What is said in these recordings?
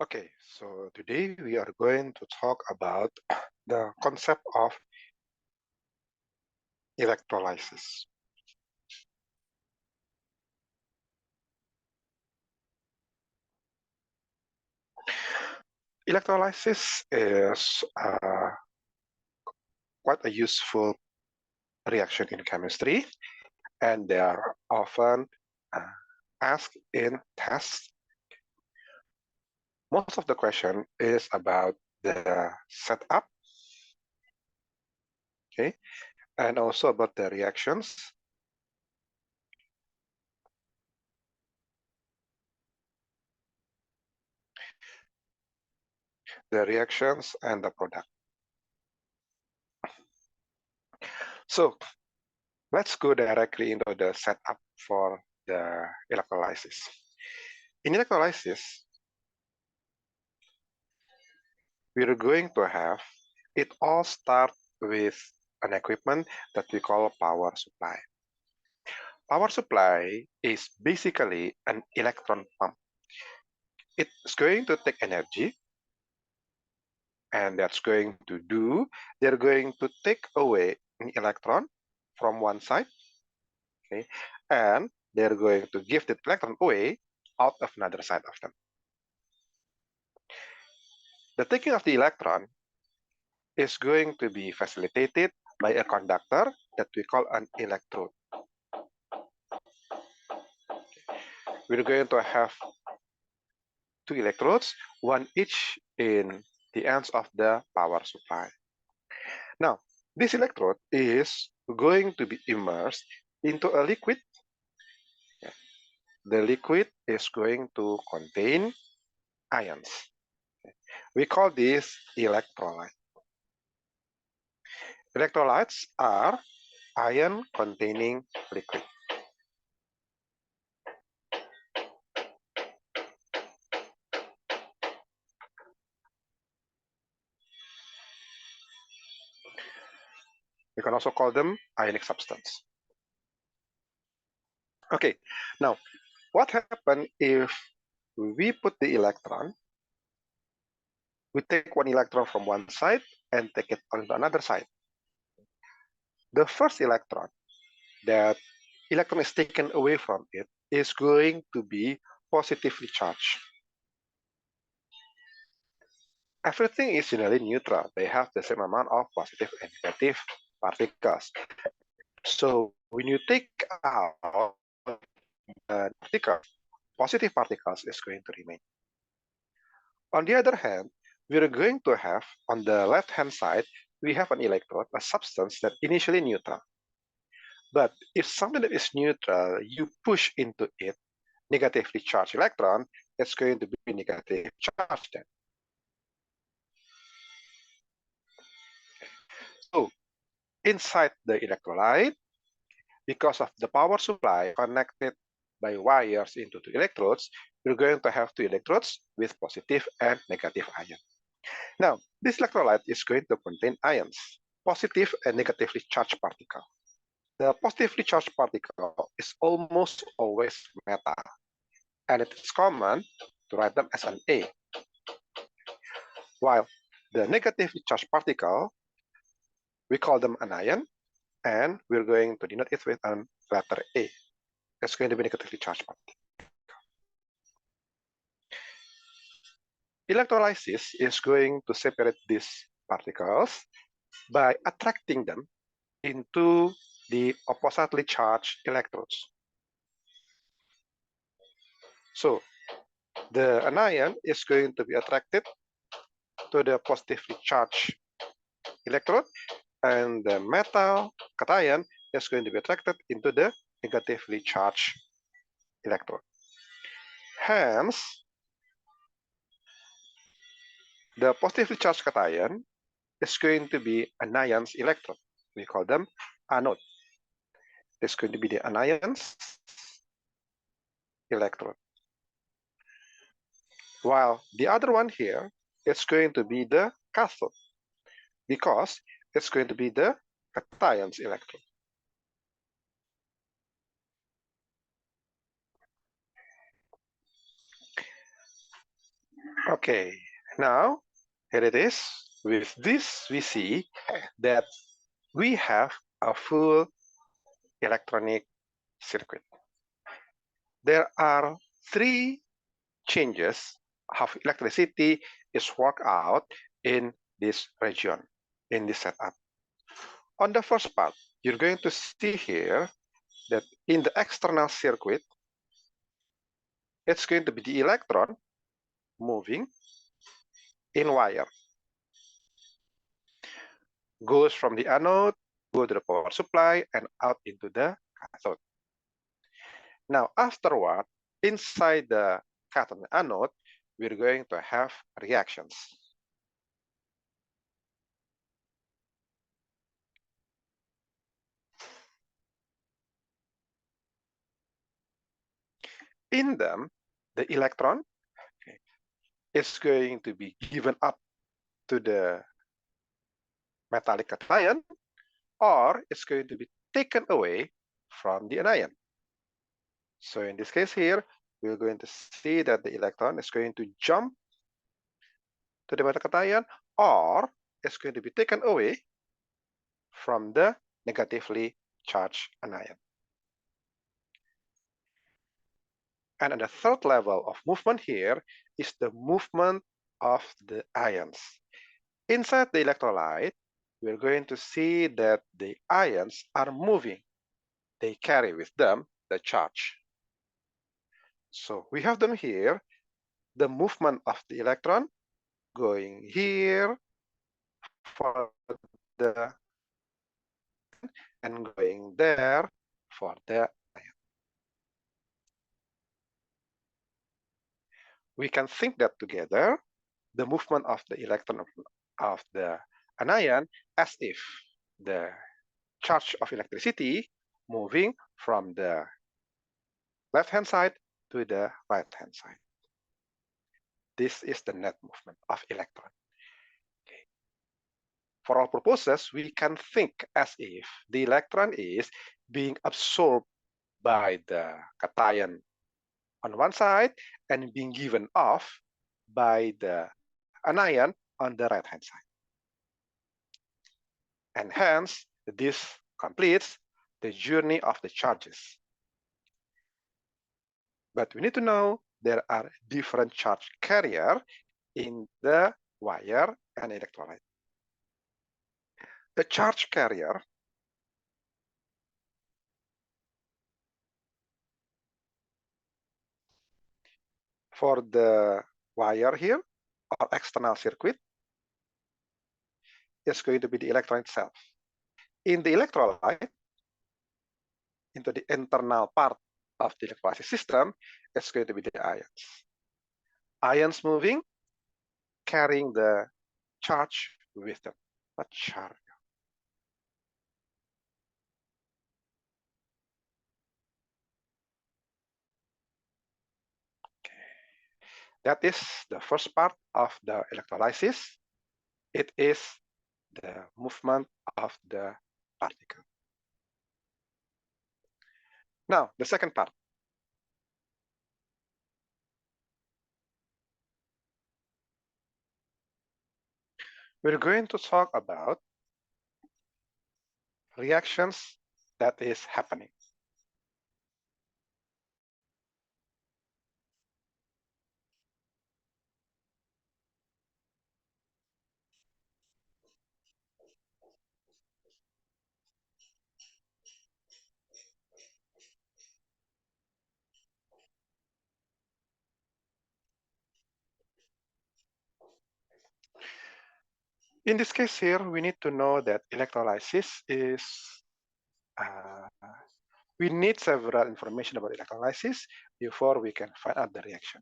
Okay, so today we are going to talk about the concept of electrolysis. Electrolysis is quite a useful reaction in chemistry, and they are often uh, asked in tests. Most of the question is about the setup, okay, and also about the reactions. The reactions and the product. So let's go directly into the setup for the electrolysis. In electrolysis, we're going to have it all start with an equipment that we call power supply. Power supply is basically an electron pump. It's going to take energy, and they're going to take away an electron from one side, okay, and they're going to give the electron away out of another side of them. The taking of the electron is going to be facilitated by a conductor that we call an electrode. We're going to have two electrodes, one each in the ends of the power supply. Now, this electrode is going to be immersed into a liquid. The liquid is going to contain ions. We call this electrolyte. Electrolytes are ion-containing liquid. We can also call them ionic substance. Okay, now what happens if we put the electron, we take one electron from one side and take it on the another side. The first electron that electron is taken away from it is going to be positively charged. Everything is generally neutral. They have the same amount of positive and negative particles. So when you take out the particles, positive particles is going to remain. On the other hand, we're going to have on the left-hand side, we have an electrode, a substance that initially neutral. But if something that is neutral, you push into it negatively charged electron, it's going to be negative charge then. So inside the electrolyte, because of the power supply connected by wires into two electrodes, you're going to have two electrodes with positive and negative ion. Now, this electrolyte is going to contain ions, positive and negatively charged particle. The positively charged particle is almost always metal, and it is common to write them as an A. While the negatively charged particle, we call them an ion, and we're going to denote it with a letter A. It's going to be negatively charged particle. Electrolysis is going to separate these particles by attracting them into the oppositely charged electrodes. So the anion is going to be attracted to the positively charged electrode, and the metal cation is going to be attracted into the negatively charged electrode. Hence, the positively charged cation is going to be anions electrode. We call them anode. It's going to be the anions electrode. While the other one here, it's going to be the cathode, because it's going to be the cations electrode. Okay, now here it is. With this, we see that we have a full electronic circuit. There are three changes how electricity is worked out in this region, in this setup. On the first part, you're going to see here that in the external circuit, it's going to be the electron moving in wire. Goes from the anode, go to the power supply, and out into the cathode. Now, afterward, inside the cathode and anode, we're going to have reactions. In them, the electron is going to be given up to the metallic cation, or it's going to be taken away from the anion. So in this case here, we're going to see that the electron is going to jump to the metallic cation, or it's going to be taken away from the negatively charged anion. And the third level of movement here is the movement of the ions. Inside the electrolyte, we're going to see that the ions are moving. They carry with them the charge. So we have them here, the movement of the electron going here for the and going there for the ion. We can think that together, the movement of the electron of the anion as if the charge of electricity moving from the left-hand side to the right-hand side. This is the net movement of electron. Okay. For all purposes, we can think as if the electron is being absorbed by the cation on one side and being given off by the anion on the right-hand side. And hence, this completes the journey of the charges. But we need to know there are different charge carrier in the wire and electrolyte. The charge carrier for the wire here or external circuit is going to be the electron itself. In the electrolyte, into the internal part of the electrolysis system, it's going to be the ions. Ions moving, carrying the charge with them. What charge? Okay. That is the first part of the electrolysis. It is the movement of the particle. Now, the second part. We're going to talk about reactions that is happening. In this case here, we need to know that electrolysis is, we need several information about electrolysis before we can find out the reaction.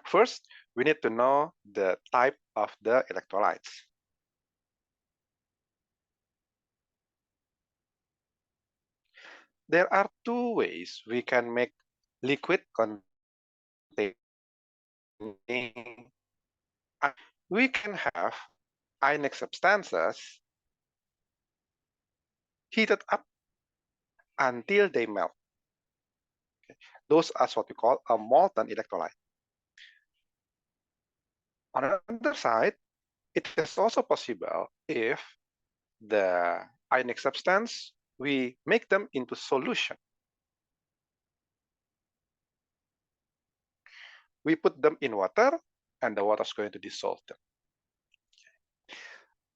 First, we need to know the type of the electrolytes. There are two ways we can make liquid containing. We can have ionic substances heated up until they melt. Okay. Those are what we call a molten electrolyte. On the other side, it is also possible if the ionic substance, we make them into solution. We put them in water, and the water is going to dissolve them.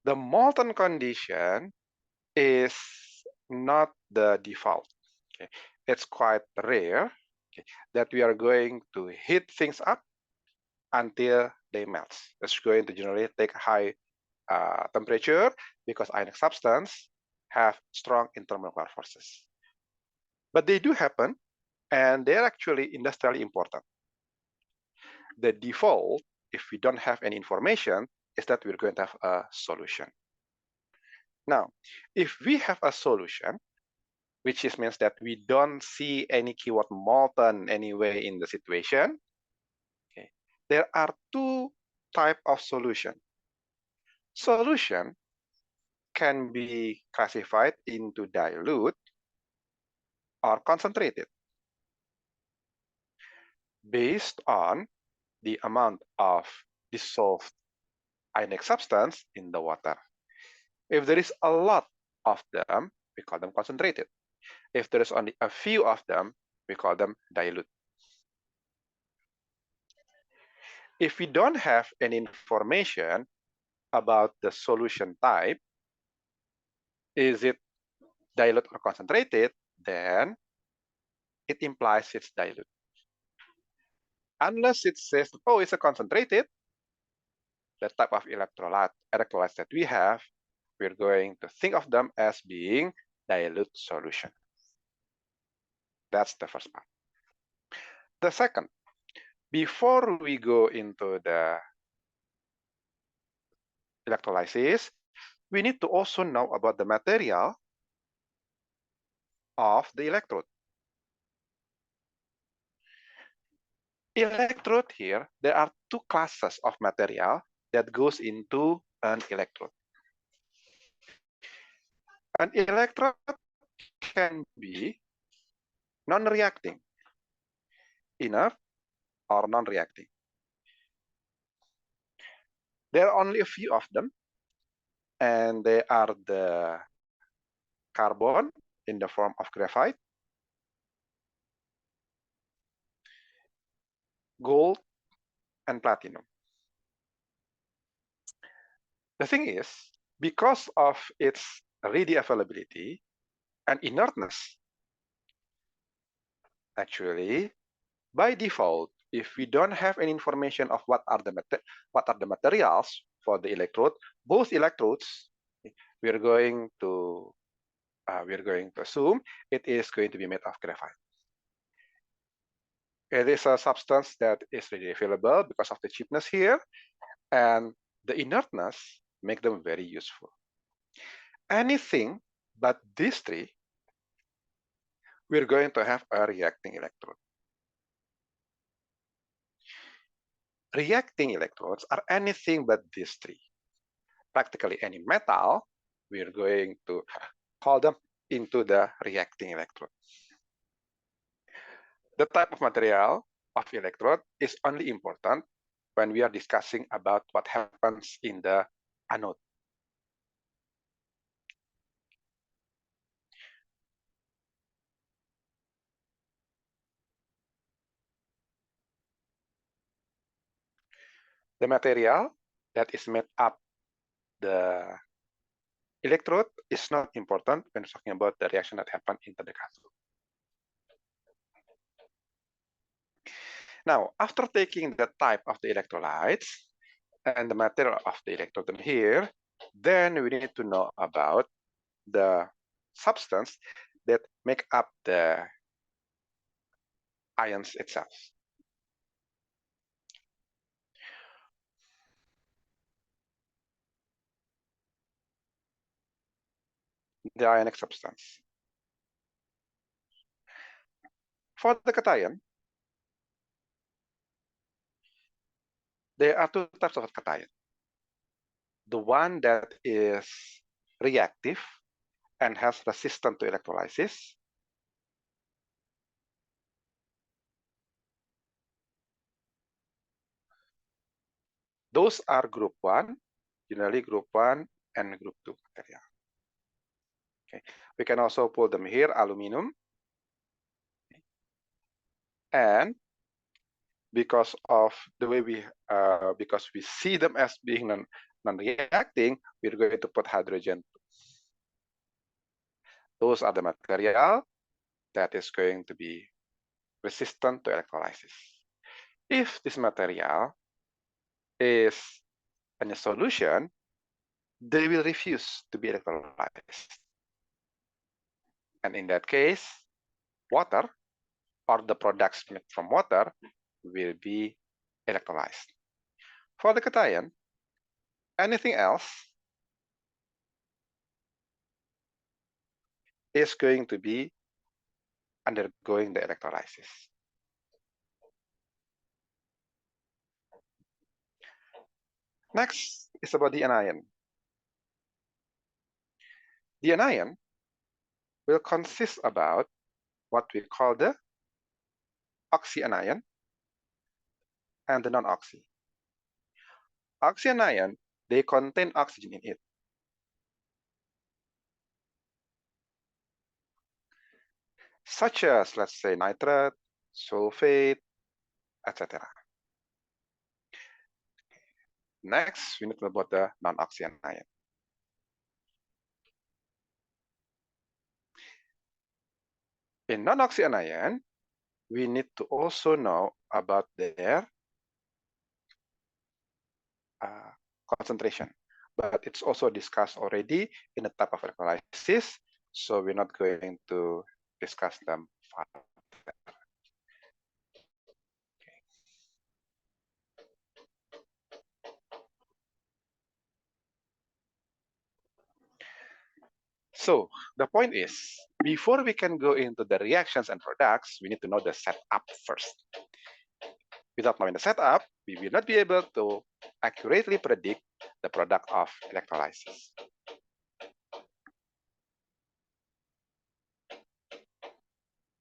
The molten condition is not the default. Okay. It's quite rare, okay, that we are going to heat things up until they melt. It's going to generally take high temperature because ionic substance have strong intermolecular forces. But they do happen, and they're actually industrially important. The default, if we don't have any information, is that we're going to have a solution. Now, if we have a solution, which means that we don't see any keyword molten anyway in the situation, okay, there are two types of solution. Solution can be classified into dilute or concentrated based on the amount of dissolved ionic substance in the water. If there is a lot of them, we call them concentrated. If there is only a few of them, we call them dilute. If we don't have any information about the solution type, is it dilute or concentrated, then it implies it's dilute. Unless it says, oh, it's a concentrated, the type of electrolytes that we have, we're going to think of them as being dilute solution. That's the first part. The second, before we go into the electrolysis, we need to also know about the material of the electrode. Electrode here, there are two classes of material that goes into an electrode. An electrode can be non-reacting, inert, or non-reacting. There are only a few of them, and they are the carbon in the form of graphite, gold, and platinum. The thing is, because of its ready availability and inertness, actually, by default, if we don't have any information of what are the materials for the electrode, both electrodes, we're going to assume it is going to be made of graphite. It is a substance that is readily available because of the cheapness here, and the inertness make them very useful. Anything but these three, we're going to have a reacting electrode. Reacting electrodes are anything but these three. Practically any metal, we're going to call them into the reacting electrode. The type of material of electrode is only important when we are discussing about what happens in the anode. The material that is made up the electrode is not important when talking about the reaction that happens in the cathode. Now, after taking the type of the electrolytes and the material of the electrode here, then we need to know about the substance that make up the ions itself. The ionic substance. For the cation, there are two types of cation. The one that is reactive and has resistance to electrolysis. Those are group 1, generally group 1 and group 2 material. Okay. We can also pull them here, aluminum. And because of the way because we see them as being non-reacting, we're going to put hydrogen. Those are the material that is going to be resistant to electrolysis. If this material is in a solution, they will refuse to be electrolyzed. And in that case, water or the products made from water will be electrolyzed. For the cation, anything else is going to be undergoing the electrolysis. Next is about the anion. The anion will consist about what we call the oxyanion and the non-oxy. Oxyanion, they contain oxygen in it. Such as, let's say, nitrate, sulfate, etc. Next, we need to know about the non-oxyanion. In non-oxyanion, we need to also know about their concentration. But it's also discussed already in the type of electrolysis, so we're not going to discuss them further. Okay. So the point is, before we can go into the reactions and products, we need to know the setup first. Without knowing the setup, we will not be able to accurately predict the product of electrolysis.